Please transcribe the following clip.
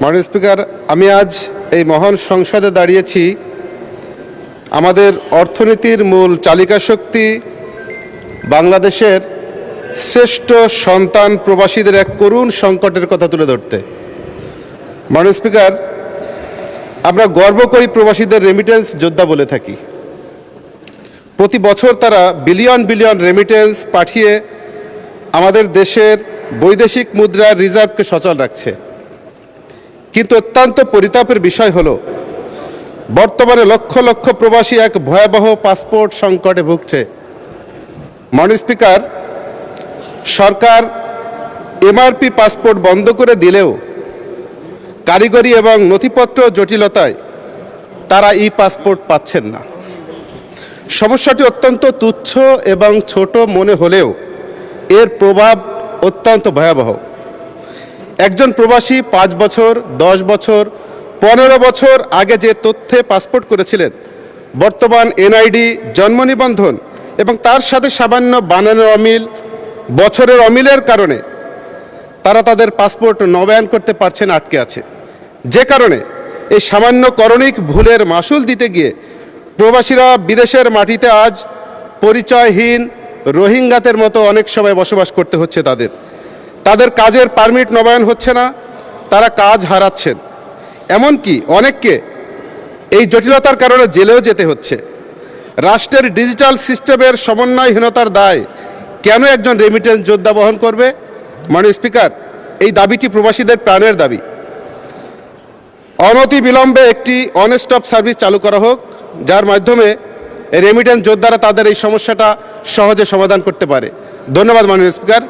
মাননীয় স্পিকার, আমি আজ এই মহান সংসদে দাঁড়িয়েছি আমাদের অর্থনীতির মূল চালিকা শক্তি বাংলাদেশের শ্রেষ্ঠ সন্তান প্রবাসীদের এক করুণ সংকটের কথা তুলে ধরতে। মাননীয় স্পিকার, আমরা গর্ব করি প্রবাসীদের রেমিটেন্স যোদ্ধা বলে থাকি। প্রতি বছর তারা বিলিয়ন বিলিয়ন রেমিটেন্স পাঠিয়ে আমাদের দেশের বৈদেশিক মুদ্রার রিজার্ভকে সচল রাখছে। কিন্তু অত্যন্ত পরিতাপের বিষয় হলো বর্তমানে লক্ষ লক্ষ প্রবাসী এক ভয়াবহ পাসপোর্ট সংকটে ভুগছে। মাননীয় স্পিকার, সরকার এমআরপি পাসপোর্ট বন্ধ করে দিলেও কারিগরি এবং নথিপত্র জটিলতায় তারা ই পাসপোর্ট পাচ্ছেন না। সমস্যাটি অত্যন্ত তুচ্ছ এবং ছোট মনে হলেও এর প্রভাব অত্যন্ত ভয়াবহ। একজন প্রবাসী 5 বছর, 10 বছর, 15 বছর আগে যে তথ্যে পাসপোর্ট করেছিলেন, বর্তমান এনআইডি, জন্ম নিবন্ধন এবং তার সাথে সামান্য বানানোর অমিল, বছরের অমিলের কারণে তারা তাদের পাসপোর্ট নবায়ন করতে পারছেন, আটকে আছে। যে কারণে এই সামান্য করণিক ভুলের মাসুল দিতে গিয়ে প্রবাসীরা বিদেশের মাটিতে আজ পরিচয়হীন রোহিঙ্গাদের মতো অনেক সময় বসবাস করতে হচ্ছে। তাদের কাজের পারমিট নবায়ন হচ্ছে না, তারা কাজ হারাচ্ছেন। এমনকি অনেককে এই জটিলতার কারণে জেলেও যেতে হচ্ছে। রাষ্ট্রের ডিজিটাল সিস্টেমের সমন্বয়হীনতার দায় কেন একজন রেমিটেন্স যোদ্ধা বহন করবে? মাননীয় স্পিকার, এই দাবিটি প্রবাসীদের প্রাণের দাবি। অনতি বিলম্বে একটি অন স্টপ সার্ভিস চালু করা হোক, যার মাধ্যমে রেমিটেন্স যোদ্ধারা তাদের এই সমস্যাটা সহজে সমাধান করতে পারে। ধন্যবাদ মাননীয় স্পিকার।